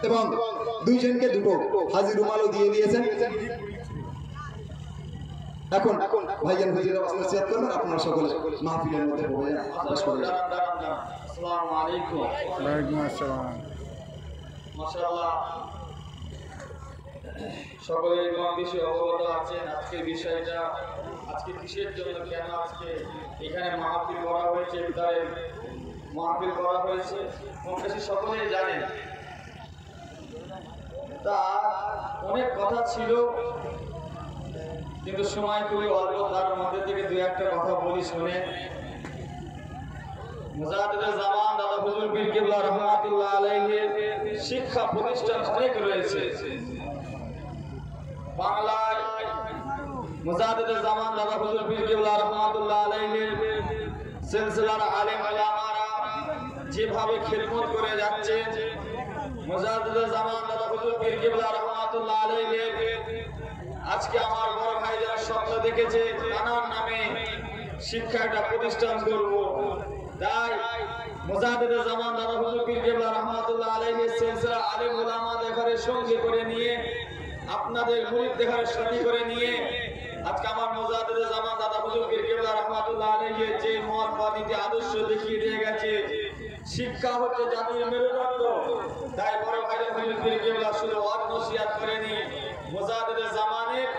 এবং দুইজনকে দুটো হাজির রুমালও দিয়ে দিয়েছেন। এখন ভাইজান হুজুর নসিহত করবেন, আপনারা সকলে মাহফিলের মধ্যে প্রবেশ করবেন। আসসালামু আলাইকুম। ওয়ালাইকুম আসসালাম। মাশাআল্লাহ, সকলে কম বেশি অবগত আছেন আজকের বিষয়টা, আজকে কিসের জন্য, কেন আজকে এখানে মাহফিল করা হয়েছে, বিদায় মাহফিল করা হয়েছে, কম বেশি সকলেই জানেন। তা অনেক কথা ছিল, কিন্তু সময় খুবই অল্প, তার মধ্যে থেকে দুই একটা কথা বলি শুনে। মুজাদ্দিদুল জামান দাদা হুজুর পীর কিবলা রাহমাতুল্লাহ আলাইহির শিক্ষা প্রতিষ্ঠান অনেক রয়েছে বাংলায়। মুজাদ্দিদুল জামান দাদা হুজুর পীর কিবলা রাহমাতুল্লাহ আলাইহির সিলসিলার আলেম ওলামারা যেভাবে খিদমত করে যাচ্ছে, মুজাদ্দিদুল জামান দাদা হুজুর পীর কিবলা রাহমাতুল্লাহ আলাইহির আজকে আমার বড় ভাই যারা স্বপ্ন দেখেছে নানান নামে শিক্ষা একটা প্রতিষ্ঠান করব, তাই মুজাদ্দিদুল জামান দাদা হুজুর পীর কিবলা রাহমাতুল্লাহ আলাইহির সিলসিলা আলেম ওলামা দেখারে সঙ্গে করে নিয়ে, আপনাদের মুরিদ দেখারে সঙ্গে করে নিয়ে আজকে আমার মুজাদ্দিদুল জামান দাদা হুজুর পীর কিবলা রাহমাতুল্লাহ আলাইহির যে মত বাণীতে আদর্শ দেখিয়ে দিয়ে গেছে, শিক্ষা হচ্ছে জাতির মেরুদণ্ড। তাই বড় ভাই হুজুর পীর কিবলা শুধু ওয়াজ নসিহত করেনি, মুজাদ্দিদুল জামানের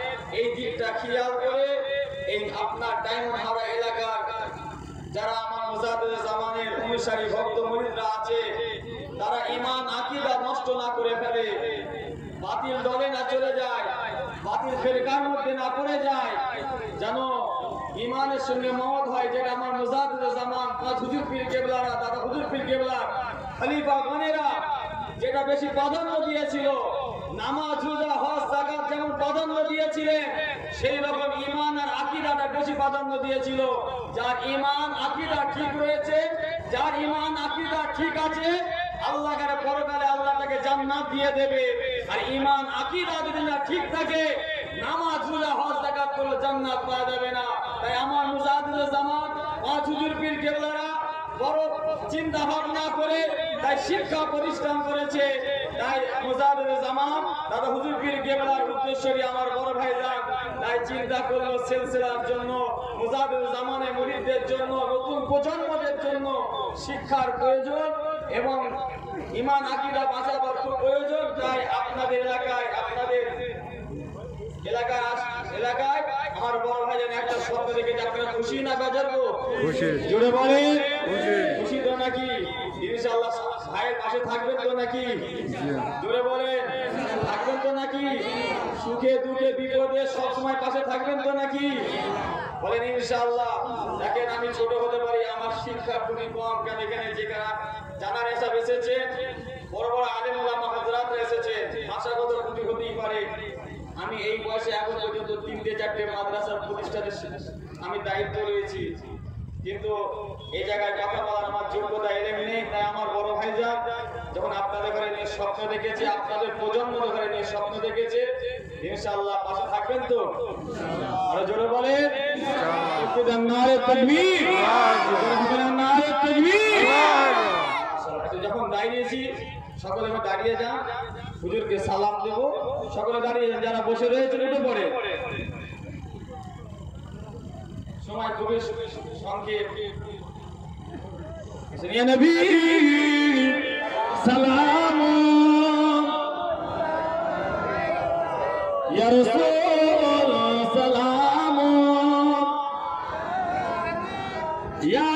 এই দিকটা খেয়াল করে এই আপনার ডায়মন্ড হাওড়া এলাকার যারা আমার মুজাদ্দিদুল জামানের অনুসারী ভক্ত মুরিদরা আছে, তারা ঈমান আকীদা নষ্ট না করে ফেলে, বাতিল দলে না চলে যায়, বাতিল ফিরকার মধ্যে না পড়ে যায়, যেন ঈমানের সঙ্গে মত হয়, যেটা আমার মুজাদ্দিদুল জামান হুজুর পীর কিবলারা দাদা হুজুর পীর কিবলা খলিফা গণেরা যেটা বেশি প্রাধান্য দিয়েছিল, নামাজ রোজা হজ যাকাত যেমন প্রাধান্য দিয়েছিলেন, সেই রকম ঈমান আর আকীদাটা বেশি প্রাধান্য দিয়েছিল। যার ঈমান আকীদা ঠিক রয়েছে, যার ঈমান আকীদা ঠিক আছে, আল্লাহ কারে পরকালে আল্লাহ তাকে জান্নাত দিয়ে দেবে। আর ঈমান আকীদা যদি না ঠিক থাকে, নামাজ রোজা হজ যাকাত করলে জান্নাত পাওয়া যাবে না। তাই আমার মুজাদ্দিদুল জামান হুজুর পীর কিবলারা বড় চিন্তা ভাবনা করে তাই শিক্ষা প্রতিষ্ঠান করেছে। তাই মুজাদ্দিদুল জামান দাদা হুজুর পীর কিবলার উদ্দেশ্যে আমার বড় ভাইজান তাই চিন্তা করলো সিলসিলার জন্য, মুজাদ্দিদুল জামানের মুরিদদের জন্য, নতুন প্রজন্মদের জন্য শিক্ষার প্রয়োজন এবং ঈমান আকীদা বাঁচাবার প্রয়োজন। তাই আপনাদের এলাকায় আমার বড় ভাইজান একটা শব্দ দেখে আপনারা খুশি না বেজারবো? খুশি। জোরে বলেন খুশি। খুশি তো নাকি? ইনশাআল্লাহ ভাইয়ের পাশে থাকবেন তো নাকি? জোরে বলেন থাকবেন তো নাকি? সুখে দুঃখে বিপদে সব সময় পাশে থাকবেন তো নাকি? বলেন ইনশাআল্লাহ। দেখেন আমি ছোট হতে পারি, আমার শিক্ষা খুবই কম, কেন এখানে যেখানে জানার হিসাব এসেছে, বড় বড় আলেম ওলামা হযরতরা এসেছে, ভাষাগত ত্রুটি হতেই পারে। আমি এই বয়সে এখন পর্যন্ত 3-4টে মাদ্রাসার প্রতিষ্ঠানের আমি দায়িত্ব রয়েছি, কিন্তু এই জায়গায় কথা বলার আমার যোগ্যতা এলেম নেই। তাই আমার বড় ভাইজান যখন আপনাদের ঘরে নিয়ে স্বপ্ন দেখেছে, আপনাদের প্রজন্মের ঘরে নিয়ে স্বপ্ন দেখেছে, ইনশাআল্লাহ পাশে থাকবেন তো? আরো জোরে বলেন নারে তাকবীর, নারে তাকবীর। যখন দাঁড়িয়েছি সকলে দাঁড়িয়ে যান, হুজুরকে সালাম দেব, সকলে দাঁড়িয়ে যান, যারা বসে রয়েছেন উঠে পড়ে। সময় খুবই সংক্ষেপ। ইয়া নবী সালাম, ইয়া রাসূল সালাম, ইয়া